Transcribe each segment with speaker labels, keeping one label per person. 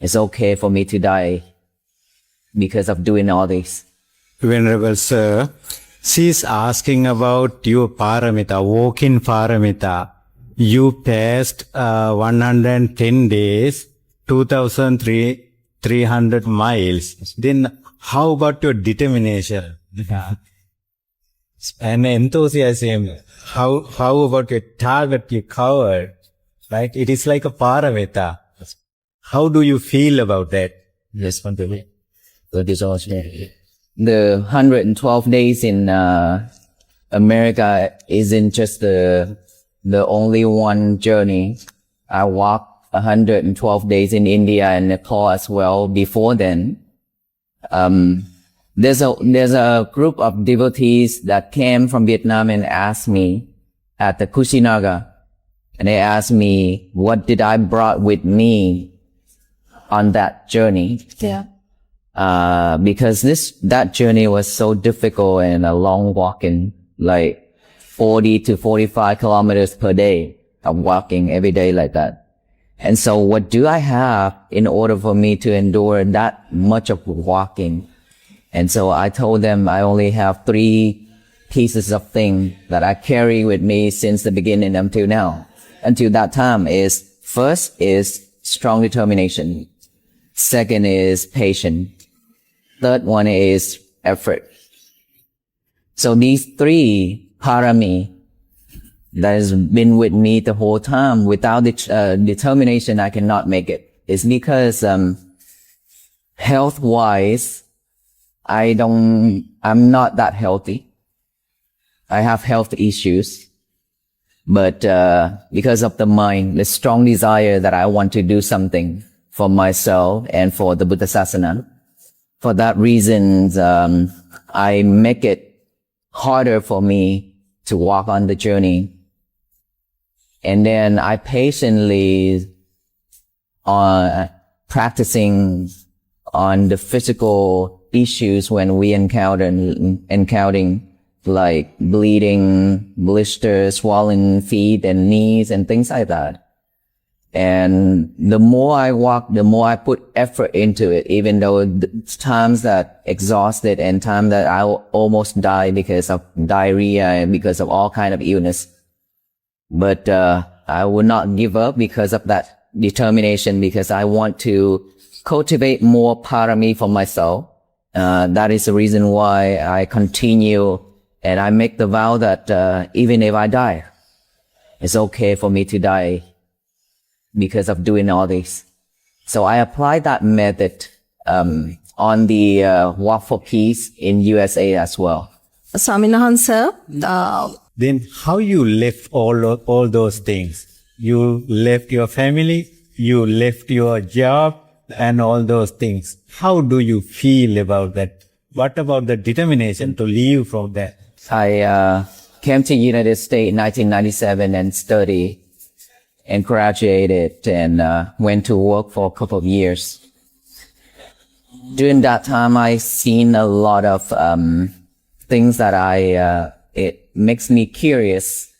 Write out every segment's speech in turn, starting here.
Speaker 1: It's okay for me to die because of doing all this.
Speaker 2: Venerable Sir, she's asking about your paramita, walking paramita. You passed 110 days, 2,300 miles. Then how about your determination and enthusiasm? How about your target you covered? Right? It is like a paramita. How do you feel about that?
Speaker 1: Yes, the 112 days in America isn't just the only one journey. I walked 112 days in India and Nepal as well before then. There's a group of devotees that came from Vietnam and asked me at the Kushinaga, and they asked me what did I brought with me on that journey.
Speaker 3: Yeah.
Speaker 1: Because that journey was so difficult and a long walking, like 40 to 45 kilometers per day of walking every day like that. And so what do I have in order for me to endure that much of walking? And so I told them I only have 3 pieces of things that I carry with me since the beginning until now. Until that time is, first is strong determination. Second is patience. Third one is effort. So these 3 parami that has been with me the whole time. Without determination, I cannot make it. It's because health-wise, I'm not that healthy. I have health issues. But because of the mind, the strong desire that I want to do something for myself and for the Buddha Sasana, for that reason, I make it harder for me to walk on the journey. And then I patiently practicing on the physical issues when we encountering like bleeding, blisters, swollen feet and knees and things like that. And the more I walk, the more I put effort into it, even though times that exhausted and times that I almost die because of diarrhea and because of all kind of illness. But I will not give up because of that determination, because I want to cultivate more parami for myself. That is the reason why I continue, and I make the vow that even if I die, it's okay for me to die because of doing all this. So I applied that method on the Walk for Peace in USA as well.
Speaker 3: Swaminahansa,
Speaker 2: Then how you left all those things? You left your family, you left your job and all those things. How do you feel about that? What about the determination to leave from that?
Speaker 1: I came to United States in 1997 and studied and graduated and went to work for a couple of years. During that time, I seen a lot of things that it makes me curious.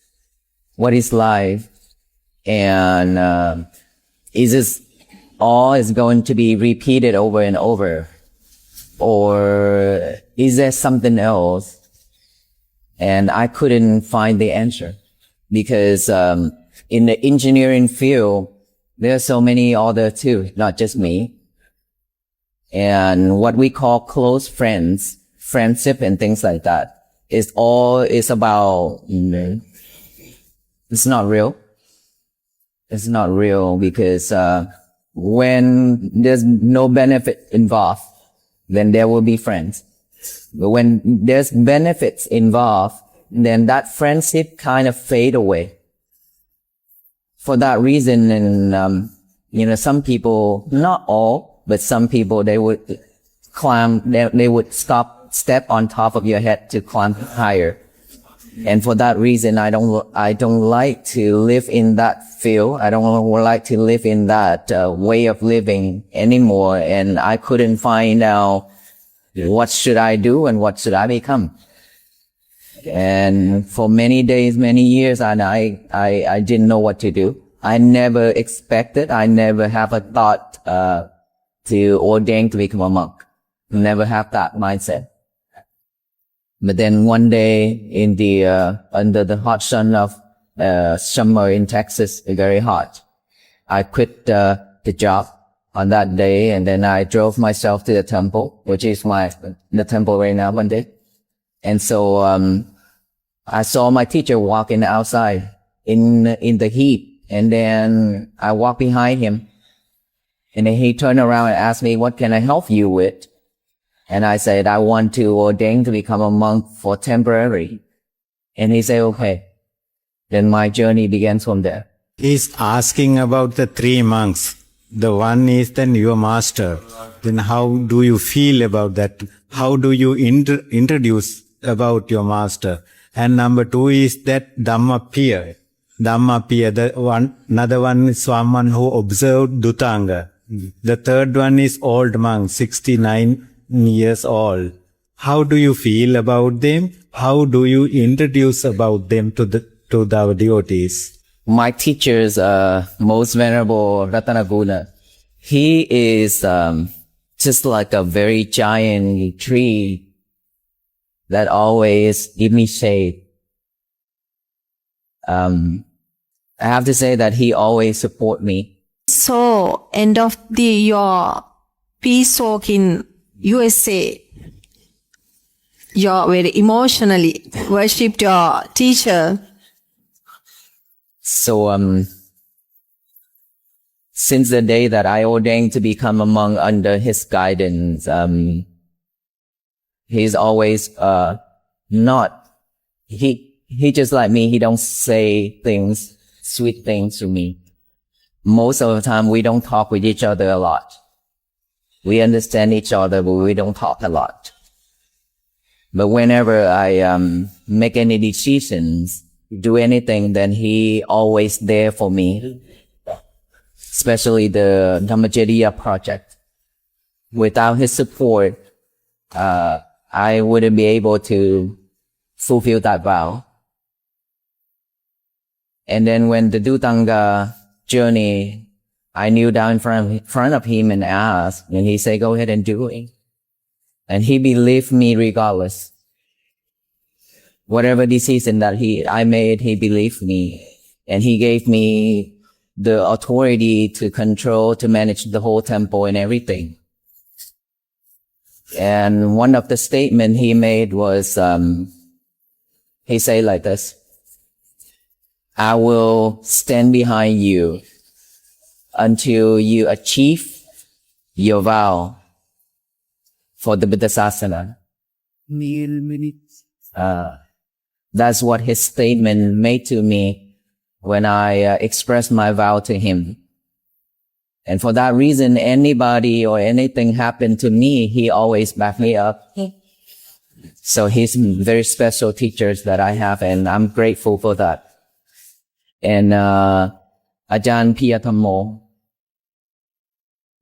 Speaker 1: What is life? And is this all is going to be repeated over and over? Or is there something else? And I couldn't find the answer because in the engineering field, there are so many others too, not just me. And what we call close friends, friendship and things like that, is about, it's not real. It's not real because when there's no benefit involved, then there will be friends. But when there's benefits involved, then that friendship kind of fade away. For that reason, and some people, not all, but some people, they would climb, they would step on top of your head to climb higher. And for that reason, I don't like to live in that field. I don't like to live in that way of living anymore. And I couldn't find out what should I do and what should I become. And for many days, many years, and I didn't know what to do. I never expected, I never have a thought, to ordain to become a monk. Never have that mindset. But then one day in under the hot sun of, summer in Texas, very hot, I quit, the job on that day, and then I drove myself to the temple, which is the temple right now one day. And so, I saw my teacher walking outside in the heat, and then I walked behind him, and then he turned around and asked me, what can I help you with? And I said, I want to ordain to become a monk for temporary. And he said, okay. Then my journey begins from there.
Speaker 2: He's asking about the three monks. The one is then your master. Then how do you feel about that? How do you introduce about your master? And number two is that Dhammapiya. Another one is someone who observed Dhutanga. The third one is old monk, 69 years old. How do you feel about them? How do you introduce about them to the devotees?
Speaker 1: My teacher's most venerable Ratanaguna, he is just like a very giant tree that always give me shade. I have to say that he always support me.
Speaker 3: So, end of your peace walk in USA, you very emotionally worshipped your teacher.
Speaker 1: So, since the day that I ordained to become a monk under his guidance, he's always, he just like me, he don't say things, sweet things to me. Most of the time, we don't talk with each other a lot. We understand each other, but we don't talk a lot. But whenever I, make any decisions, do anything, then he always there for me. Especially the Dhammacharya project. Without his support, I wouldn't be able to fulfill that vow. And then when the Dhutanga journey, I kneel down in front of him and asked, and he said, go ahead and do it. And he believed me regardless. Whatever decision that I made, he believed me. And he gave me the authority to control, to manage the whole temple and everything. And one of the statements he made was, he said like this, I will stand behind you until you achieve your vow for the Buddhasasana. That's what his statement made to me when I expressed my vow to him. And for that reason, anybody or anything happened to me, he always backed me up. So he's very special teachers that I have, and I'm grateful for that. And Ajahn Piyathammo.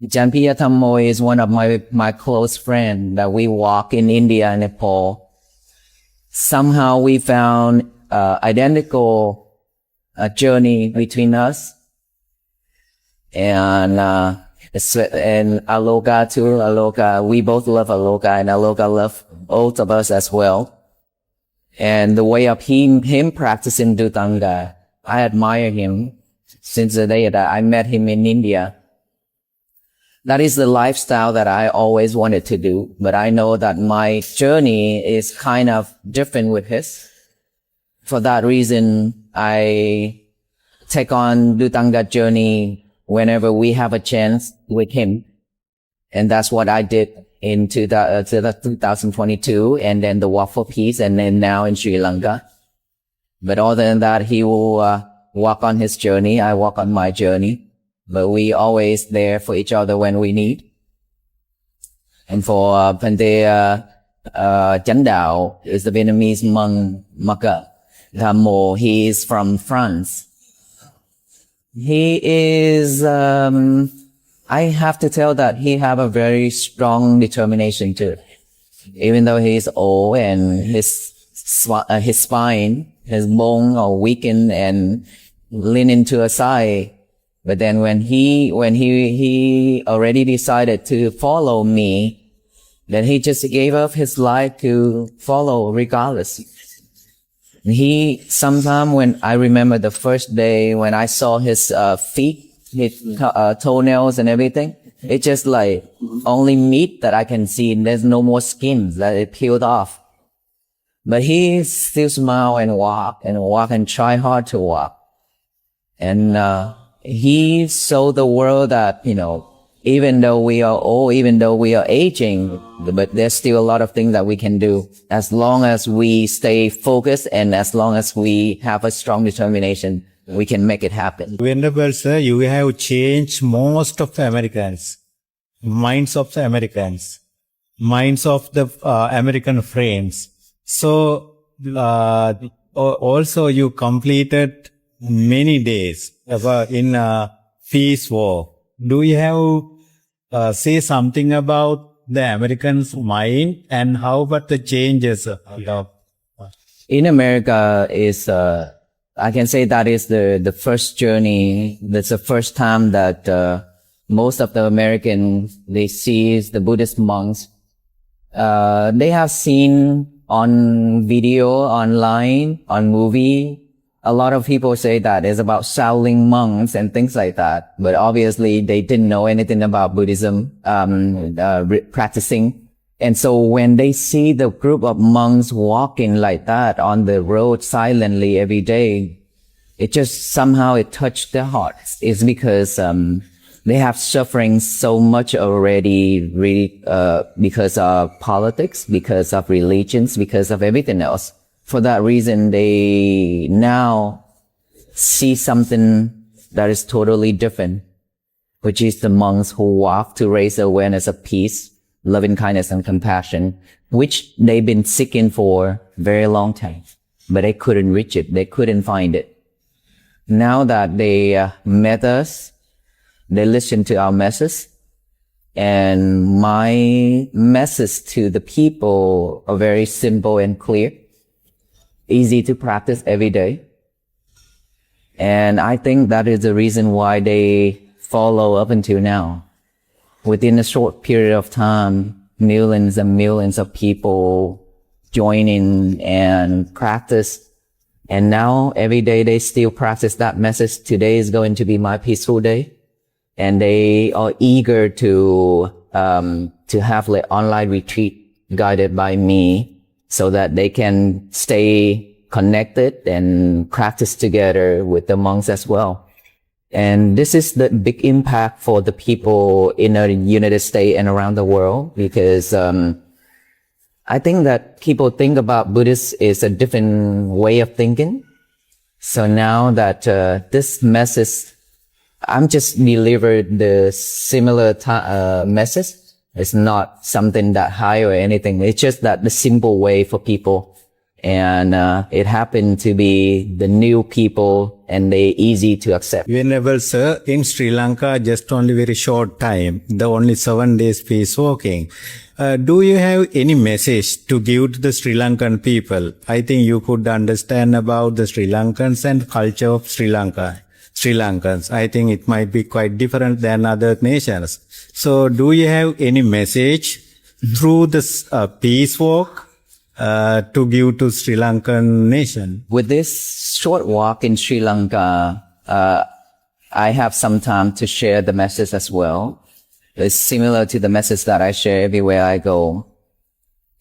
Speaker 1: Ajahn Piyathammo is one of my close friends that we walk in India and Nepal. Somehow we found identical journey between us. And Aloka too. Aloka, we both love Aloka, and Aloka love both of us as well. And the way of him practicing Dhutanga, I admire him since the day that I met him in India. That is the lifestyle that I always wanted to do, but I know that my journey is kind of different with his. For that reason, I take on Dhutanga journey whenever we have a chance with him. And that's what I did in 2022, and then the Walk for Peace, and then now in Sri Lanka. But other than that, he will walk on his journey. I walk on my journey. But we always there for each other when we need. And for Pante Chandao is the Vietnamese monk Maka Dhammo. He is from France. He is, I have to tell that he have a very strong determination too. Even though he is old and his spine, his bone are weakened and leaning to a side, But then when he already decided to follow me, then he just gave up his life to follow regardless. Sometime when I remember the first day when I saw his feet, his toenails and everything, it's just like only meat that I can see. And there's no more skin that it peeled off. But he still smile and walk and try hard to walk. And he showed the world that, even though we are old, even though we are aging, but there's still a lot of things that we can do as long as we stay focused and as long as we have a strong determination, we can make it happen.
Speaker 2: Venerable Sir, you have changed most of the Americans, minds of the Americans, minds of the American friends. So, also you completed many days in peace war. Do you have say something about the Americans' mind and how about the changes?
Speaker 1: In America is, I can say that is the first journey. That's the first time that most of the Americans, they see the Buddhist monks. They have seen on video, online, on movie. A lot of people say that it's about Shaolin monks and things like that. But obviously they didn't know anything about Buddhism, practicing. And so when they see the group of monks walking like that on the road silently every day, it just somehow it touched their hearts. It's because, they have suffering so much already, really, because of politics, because of religions, because of everything else. For that reason, they now see something that is totally different, which is the monks who walk to raise awareness of peace, loving kindness, and compassion, which they've been seeking for a very long time, but they couldn't reach it. They couldn't find it. Now that they met us, they listened to our message, and my message to the people are very simple and clear. Easy to practice every day. And I think that is the reason why they follow up until now. Within a short period of time, millions and millions of people join in and practice. And now every day they still practice that message. Today is going to be my peaceful day. And they are eager to have like online retreat guided by me, so that they can stay connected and practice together with the monks as well. And this is the big impact for the people in the United States and around the world, because I think that people think about Buddhist is a different way of thinking. So now that this message, I'm just delivered the similar message. It's not something that high or anything. It's just that the simple way for people. And it happened to be the new people and they easy to accept.
Speaker 2: Venerable Sir, in Sri Lanka, just only very short time, the only 7 days peace walking. Do you have any message to give to the Sri Lankan people? I think you could understand about the Sri Lankans and culture of Sri Lanka. Sri Lankans. I think it might be quite different than other nations. So do you have any message through this peace walk to give to Sri Lankan nation?
Speaker 1: With this short walk in Sri Lanka, I have some time to share the message as well. It's similar to the message that I share everywhere I go.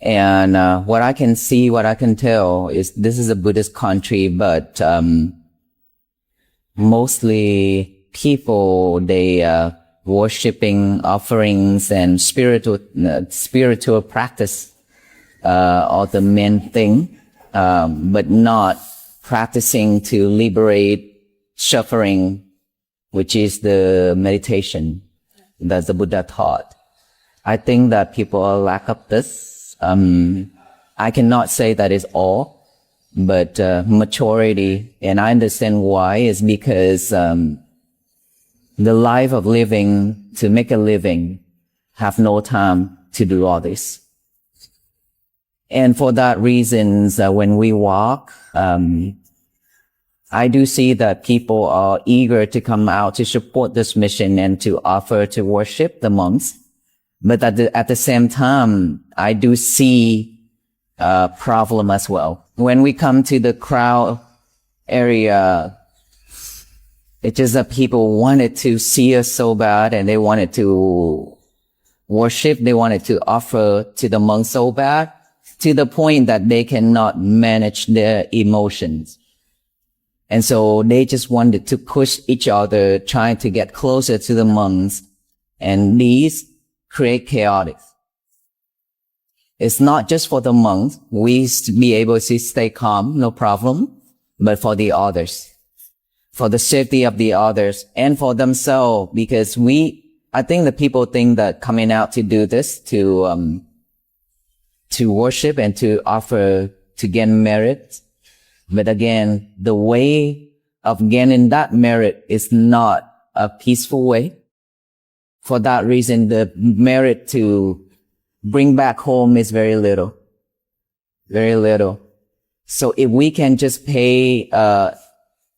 Speaker 1: And what I can see, what I can tell is this is a Buddhist country, but mostly people, they worshipping offerings and spiritual practice are the main thing, but not practicing to liberate suffering, which is the meditation that the Buddha taught. I think that people lack of this. I cannot say that is all, but majority, and I understand why, is because the life of living, to make a living, have no time to do all this. And for that reasons, when we walk, I do see that people are eager to come out to support this mission and to offer to worship the monks. But at the same time, I do see a problem as well. When we come to the crowd area, it's just that people wanted to see us so bad and they wanted to worship. They wanted to offer to the monks so bad to the point that they cannot manage their emotions. And so they just wanted to push each other, trying to get closer to the monks. And these create chaotic. It's not just for the monks. We be able to stay calm, no problem, but for the others, for the safety of the others and for themselves, because I think the people think that coming out to do this, to worship and to offer to gain merit. But again, the way of gaining that merit is not a peaceful way. For that reason, the merit to bring back home is very little. Very little. So if we can just pay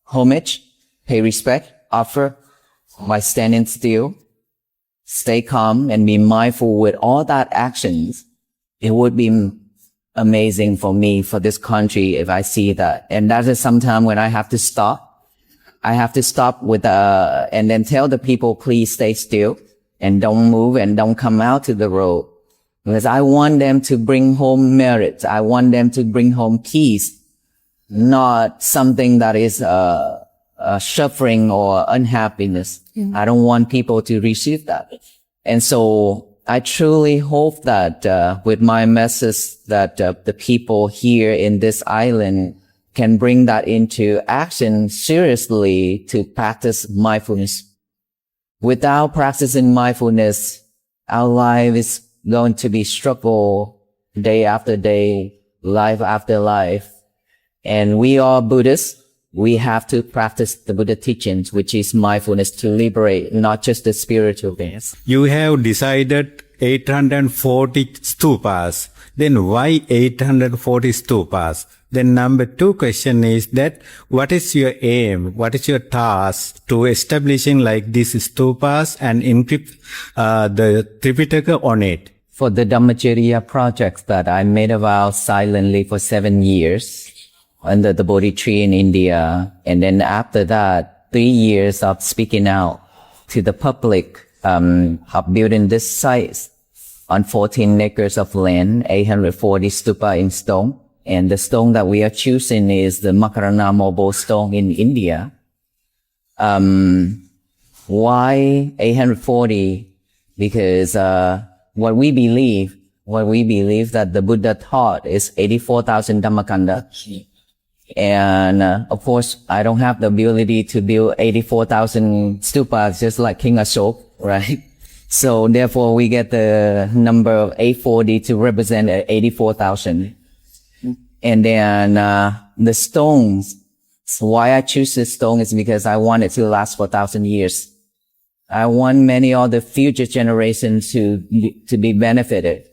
Speaker 1: homage, pay respect, offer by standing still, stay calm and be mindful with all that actions, it would be amazing for me, for this country, if I see that. And that is sometimes when I have to stop. I have to stop with, and then tell the people, please stay still and don't move and don't come out to the road. Because I want them to bring home merit. I want them to bring home peace, not something that is, suffering or unhappiness. I don't want people to receive that. And so I truly hope that with my message that the people here in this island can bring that into action seriously to practice mindfulness. Without practicing mindfulness, our life is going to be struggle day after day, life after life. And we are Buddhists. We have to practice the Buddha teachings, which is mindfulness, to liberate not just the spiritual things.
Speaker 2: You have decided 840 stupas. Then why 840 stupas? Then number 2 question is that what is your aim? What is your task to establishing like these stupas and encrypt the Tripitaka on it?
Speaker 1: For the Dhammacharya projects that I made a vow silently for 7 years under the Bodhi tree in India. And then after that, 3 years of speaking out to the public, of building this site on 14 acres of land, 840 stupa in stone. And the stone that we are choosing is the Makarana mobile stone in India. Why 840? Because, what we believe that the Buddha taught is 84,000 Dhammakanda. And, of course, I don't have the ability to build 84,000 stupas just like King Ashok, right? So therefore we get the number of 840 to represent 84,000. And then, the stones, why I choose this stone is because I want it to last for 1,000 years. I want many other future generations to be benefited.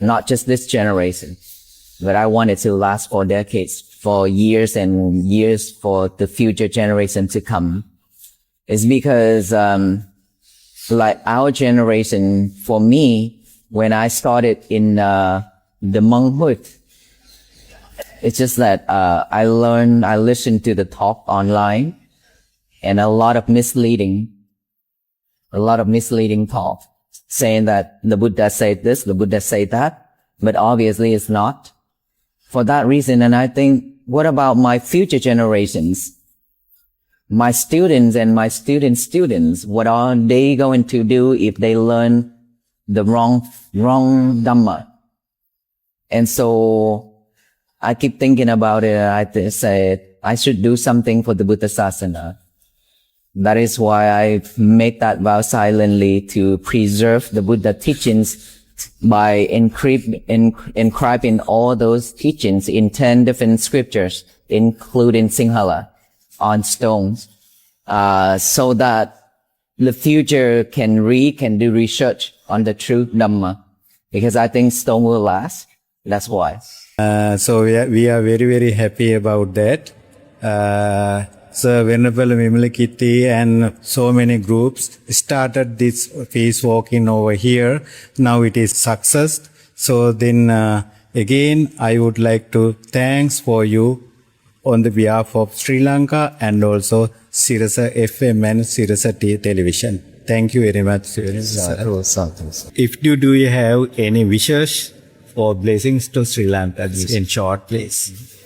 Speaker 1: Not just this generation, but I want it to last for decades, for years and years for the future generation to come. It's because, like our generation, for me, when I started in, the monkhood, it's just that, I listened to the talk online and a lot of misleading talk saying that the Buddha said this, the Buddha said that, but obviously it's not. For that reason, and I think, what about my future generations? My students and my students, what are they going to do if they learn the wrong Dhamma? And so I keep thinking about it. I said, I should do something for the Buddha Sasana. That is why I made that vow silently, to preserve the Buddha teachings by inscribing all those teachings in 10 different scriptures, including Sinhala, on stones, so that the future can do research on the true Dhamma. Because I think stone will last. That's why.
Speaker 2: So we are very, very happy about that. Sir Venerable Vimalakirti and so many groups started this peace walking over here. Now it is success. So then again, I would like to thanks for you on the behalf of Sri Lanka and also Sirasa FM and Sirasa Television. Thank you very much. If you do you have any wishes or blessings to Sri Lanka in short, please.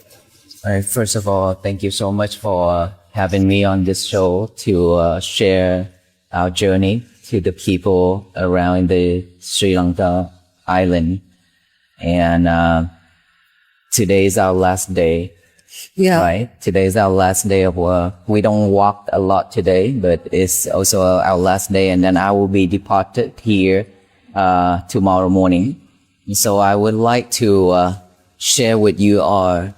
Speaker 1: All right, first of all, thank you so much for having me on this show to share our journey to the people around the Sri Lanka island. And today is our last day.
Speaker 3: Yeah.
Speaker 1: Right? Today is our last day of work. We don't walk a lot today, but it's also our last day. And then I will be departed here tomorrow morning. So I would like to share with you all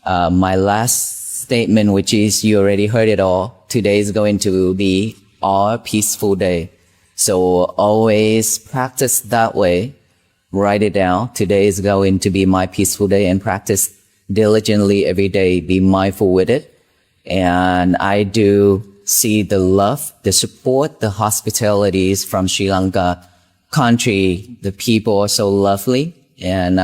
Speaker 1: my last statement, which is you already heard it all. Today is going to be our peaceful day. So always practice that way. Write it down. Today is going to be my peaceful day, and practice diligently every day. Be mindful with it. And I do see the love, the support, the hospitalities from Sri Lanka country. The people are so lovely, and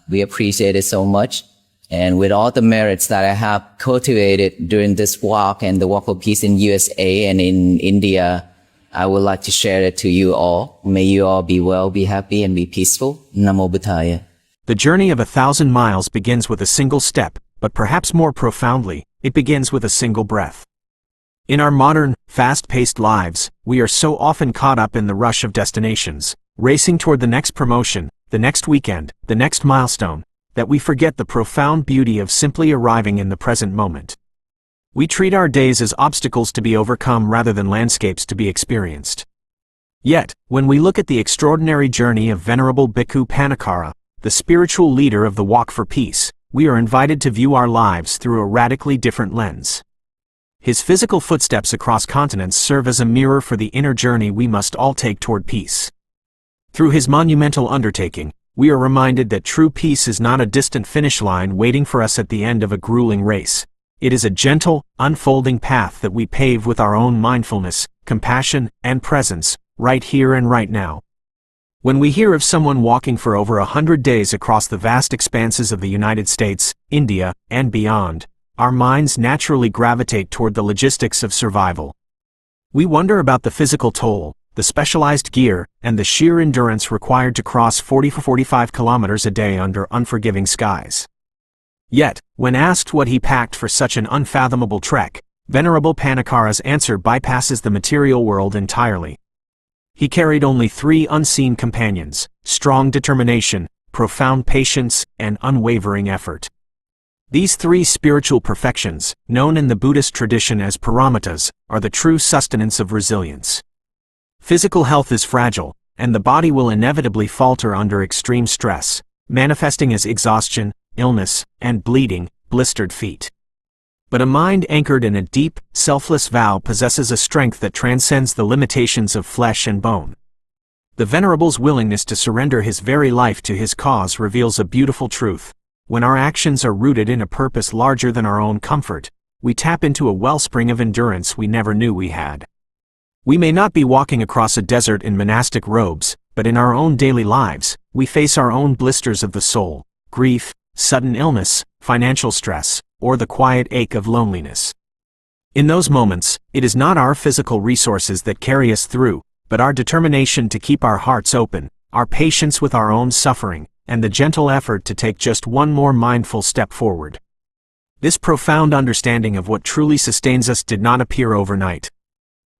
Speaker 1: we appreciate it so much. And with all the merits that I have cultivated during this walk and the walk of peace in USA and in India, I would like to share it to you all. May you all be well, be happy, and be peaceful. Namo Buddhaya.
Speaker 4: The journey of 1,000 miles begins with a single step, but perhaps more profoundly, it begins with a single breath. In our modern, fast-paced lives, we are so often caught up in the rush of destinations, racing toward the next promotion, the next weekend, the next milestone, that we forget the profound beauty of simply arriving in the present moment. We treat our days as obstacles to be overcome rather than landscapes to be experienced. Yet, when we look at the extraordinary journey of Venerable Bhikkhu Pannakara, the spiritual leader of the Walk for Peace, we are invited to view our lives through a radically different lens. His physical footsteps across continents serve as a mirror for the inner journey we must all take toward peace. Through his monumental undertaking, we are reminded that true peace is not a distant finish line waiting for us at the end of a grueling race. It is a gentle, unfolding path that we pave with our own mindfulness, compassion, and presence, right here and right now. When we hear of someone walking for over 100 days across the vast expanses of the United States, India, and beyond, our minds naturally gravitate toward the logistics of survival. We wonder about the physical toll, the specialized gear, and the sheer endurance required to cross 40 to 45 kilometers a day under unforgiving skies. Yet, when asked what he packed for such an unfathomable trek, Venerable Pannakara's answer bypasses the material world entirely. He carried only 3 unseen companions: strong determination, profound patience, and unwavering effort. These 3 spiritual perfections, known in the Buddhist tradition as paramitas, are the true sustenance of resilience. Physical health is fragile, and the body will inevitably falter under extreme stress, manifesting as exhaustion, illness, and bleeding, blistered feet. But a mind anchored in a deep, selfless vow possesses a strength that transcends the limitations of flesh and bone. The Venerable's willingness to surrender his very life to his cause reveals a beautiful truth. When our actions are rooted in a purpose larger than our own comfort, we tap into a wellspring of endurance we never knew we had. We may not be walking across a desert in monastic robes, but in our own daily lives, we face our own blisters of the soul, grief, sudden illness, financial stress, or the quiet ache of loneliness. In those moments, it is not our physical resources that carry us through, but our determination to keep our hearts open, our patience with our own suffering, and the gentle effort to take just one more mindful step forward. This profound understanding of what truly sustains us did not appear overnight.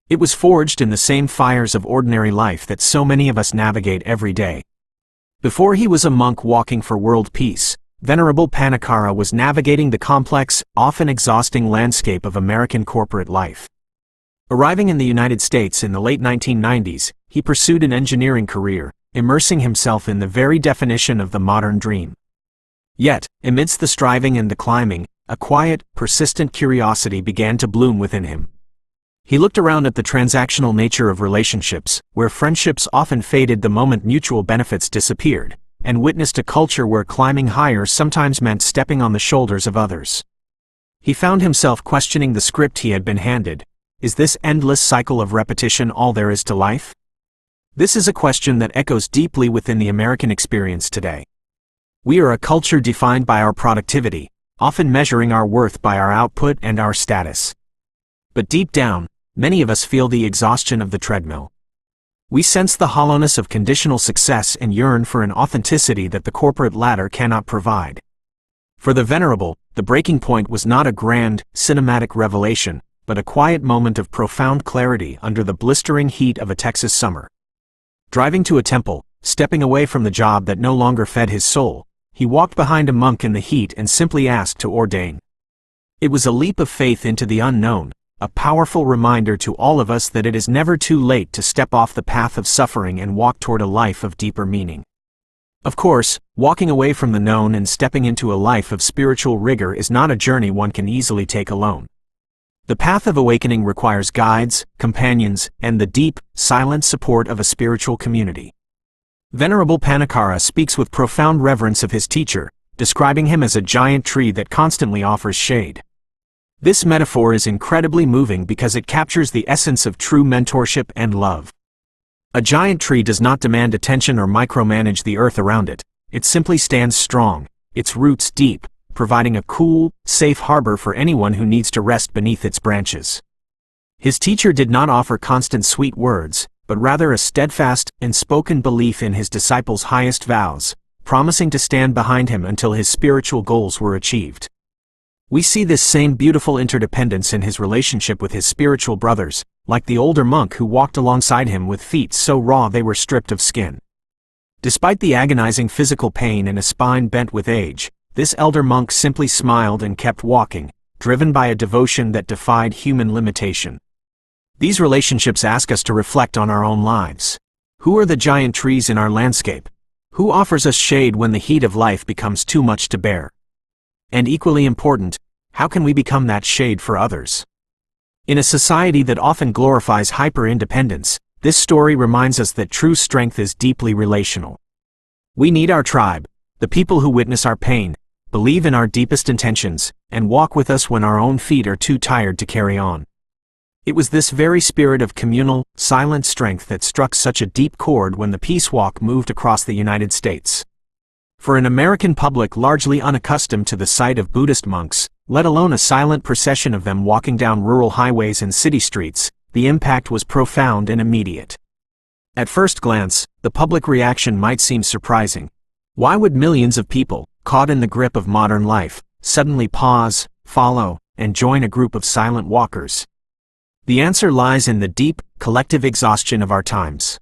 Speaker 4: It was forged in the same fires of ordinary life that so many of us navigate every day. Before he was a monk walking for world peace, Venerable Pannakara was navigating the complex, often exhausting landscape of American corporate life. Arriving in the United States in the late 1990s, he pursued an engineering career, immersing himself in the very definition of the modern dream. Yet, amidst the striving and the climbing, a quiet, persistent curiosity began to bloom within him. He looked around at the transactional nature of relationships, where friendships often faded the moment mutual benefits disappeared, and witnessed a culture where climbing higher sometimes meant stepping on the shoulders of others. He found himself questioning the script he had been handed. Is this endless cycle of repetition all there is to life? This is a question that echoes deeply within the American experience today. We are a culture defined by our productivity, often measuring our worth by our output and our status. But deep down, many of us feel the exhaustion of the treadmill. We sense the hollowness of conditional success and yearn for an authenticity that the corporate ladder cannot provide. For the Venerable, the breaking point was not a grand, cinematic revelation, but a quiet moment of profound clarity under the blistering heat of a Texas summer. Driving to a temple, stepping away from the job that no longer fed his soul, he walked behind a monk in the heat and simply asked to ordain. It was a leap of faith into the unknown, a powerful reminder to all of us that it is never too late to step off the path of suffering and walk toward a life of deeper meaning. Of course, walking away from the known and stepping into a life of spiritual rigor is not a journey one can easily take alone. The path of awakening requires guides, companions, and the deep, silent support of a spiritual community. Venerable Pannakara speaks with profound reverence of his teacher, describing him as a giant tree that constantly offers shade. This metaphor is incredibly moving because it captures the essence of true mentorship and love. A giant tree does not demand attention or micromanage the earth around it. It simply stands strong, its roots deep, providing a cool, safe harbor for anyone who needs to rest beneath its branches. His teacher did not offer constant sweet words, but rather a steadfast and spoken belief in his disciples' highest vows, promising to stand behind him until his spiritual goals were achieved. We see this same beautiful interdependence in his relationship with his spiritual brothers, like the older monk who walked alongside him with feet so raw they were stripped of skin. Despite the agonizing physical pain and a spine bent with age, this elder monk simply smiled and kept walking, driven by a devotion that defied human limitation. These relationships ask us to reflect on our own lives. Who are the giant trees in our landscape? Who offers us shade when the heat of life becomes too much to bear? And equally important, how can we become that shade for others? In a society that often glorifies hyper-independence, this story reminds us that true strength is deeply relational. We need our tribe, the people who witness our pain, believe in our deepest intentions, and walk with us when our own feet are too tired to carry on. It was this very spirit of communal, silent strength that struck such a deep chord when the Peace Walk moved across the United States. For an American public largely unaccustomed to the sight of Buddhist monks, let alone a silent procession of them walking down rural highways and city streets, the impact was profound and immediate. At first glance, the public reaction might seem surprising. Why would millions of people, caught in the grip of modern life, suddenly pause, follow, and join a group of silent walkers? The answer lies in the deep, collective exhaustion of our times.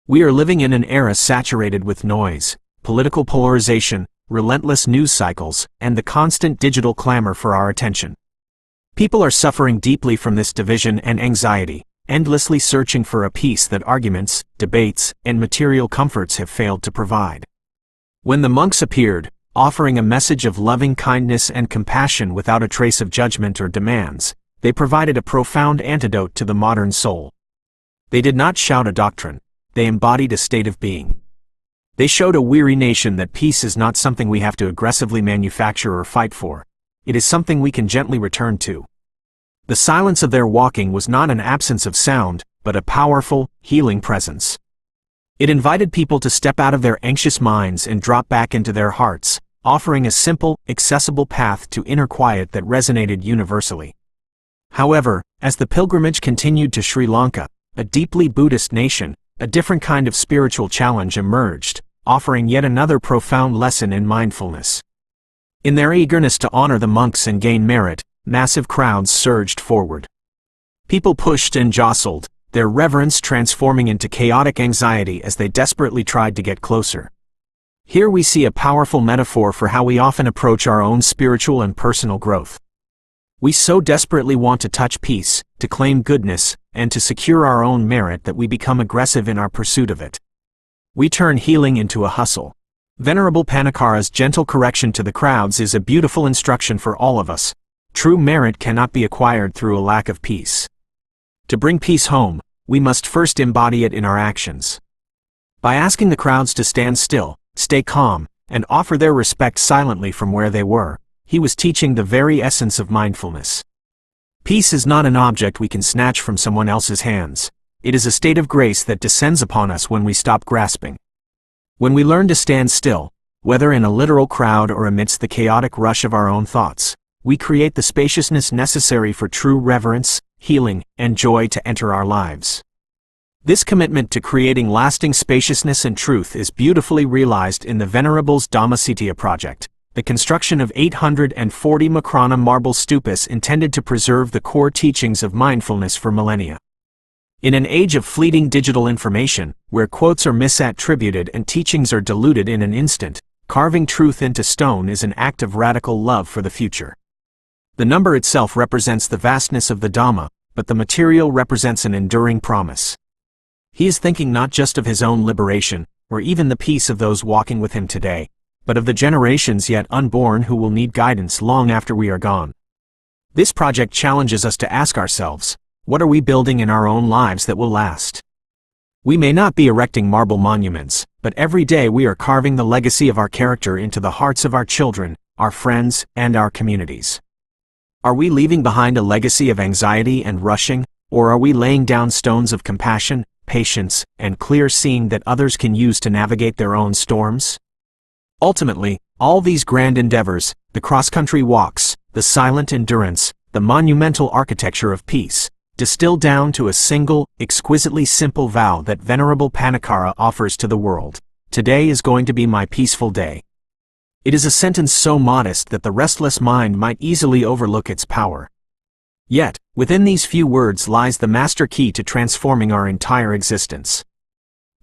Speaker 4: We are living in an era saturated with noise, political polarization, relentless news cycles, and the constant digital clamor for our attention. People are suffering deeply from this division and anxiety, endlessly searching for a peace that arguments, debates, and material comforts have failed to provide. When the monks appeared, offering a message of loving kindness and compassion without a trace of judgment or demands, they provided a profound antidote to the modern soul. They did not shout a doctrine, they embodied a state of being. They showed a weary nation that peace is not something we have to aggressively manufacture or fight for. It is something we can gently return to. The silence of their walking was not an absence of sound, but a powerful, healing presence. It invited people to step out of their anxious minds and drop back into their hearts, offering a simple, accessible path to inner quiet that resonated universally. However, as the pilgrimage continued to Sri Lanka, a deeply Buddhist nation, a different kind of spiritual challenge emerged, offering yet another profound lesson in mindfulness. In their eagerness to honor the monks and gain merit, massive crowds surged forward. People pushed and jostled, their reverence transforming into chaotic anxiety as they desperately tried to get closer. Here we see a powerful metaphor for how we often approach our own spiritual and personal growth. We so desperately want to touch peace, to claim goodness, and to secure our own merit that we become aggressive in our pursuit of it. We turn healing into a hustle. Venerable Pannakara's gentle correction to the crowds is a beautiful instruction for all of us. True merit cannot be acquired through a lack of peace. To bring peace home, we must first embody it in our actions. By asking the crowds to stand still, stay calm, and offer their respect silently from where they were, he was teaching the very essence of mindfulness. Peace is not an object we can snatch from someone else's hands. It is a state of grace that descends upon us when we stop grasping. When we learn to stand still, whether in a literal crowd or amidst the chaotic rush of our own thoughts, we create the spaciousness necessary for true reverence, healing, and joy to enter our lives. This commitment to creating lasting spaciousness and truth is beautifully realized in the Venerable's Dhammasitya project, the construction of 840 Makrana marble stupas intended to preserve the core teachings of mindfulness for millennia. In an age of fleeting digital information, where quotes are misattributed and teachings are diluted in an instant, carving truth into stone is an act of radical love for the future. The number itself represents the vastness of the Dhamma, but the material represents an enduring promise. He is thinking not just of his own liberation, or even the peace of those walking with him today, but of the generations yet unborn who will need guidance long after we are gone. This project challenges us to ask ourselves, what are we building in our own lives that will last? We may not be erecting marble monuments, but every day we are carving the legacy of our character into the hearts of our children, our friends, and our communities. Are we leaving behind a legacy of anxiety and rushing, or are we laying down stones of compassion, patience, and clear seeing that others can use to navigate their own storms? Ultimately, all these grand endeavors, the cross-country walks, the silent endurance, the monumental architecture of peace, distill down to a single, exquisitely simple vow that Venerable Pannakara offers to the world. Today is going to be my peaceful day. It is a sentence so modest that the restless mind might easily overlook its power. Yet, within these few words lies the master key to transforming our entire existence.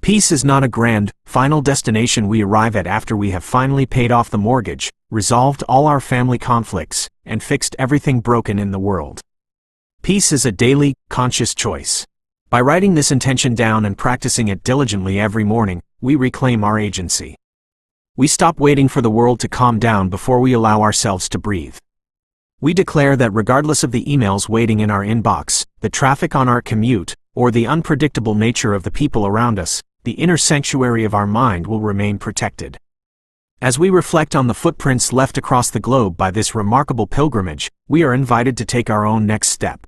Speaker 4: Peace is not a grand, final destination we arrive at after we have finally paid off the mortgage, resolved all our family conflicts, and fixed everything broken in the world. Peace is a daily, conscious choice. By writing this intention down and practicing it diligently every morning, we reclaim our agency. We stop waiting for the world to calm down before we allow ourselves to breathe. We declare that regardless of the emails waiting in our inbox, the traffic on our commute, or the unpredictable nature of the people around us, the inner sanctuary of our mind will remain protected. As we reflect on the footprints left across the globe by this remarkable pilgrimage, we are invited to take our own next step.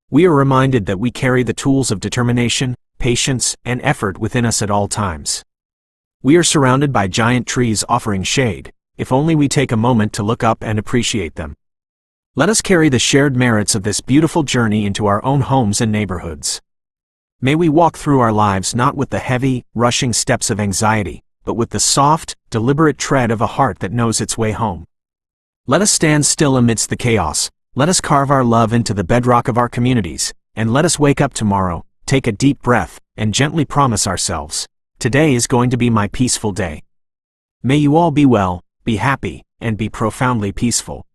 Speaker 4: We are reminded that we carry the tools of determination, patience, and effort within us at all times. We are surrounded by giant trees offering shade, if only we take a moment to look up and appreciate them. Let us carry the shared merits of this beautiful journey into our own homes and neighborhoods. May we walk through our lives not with the heavy, rushing steps of anxiety, but with the soft, deliberate tread of a heart that knows its way home. Let us stand still amidst the chaos, let us carve our love into the bedrock of our communities, and let us wake up tomorrow, take a deep breath, and gently promise ourselves, today is going to be my peaceful day. May you all be well, be happy, and be profoundly peaceful.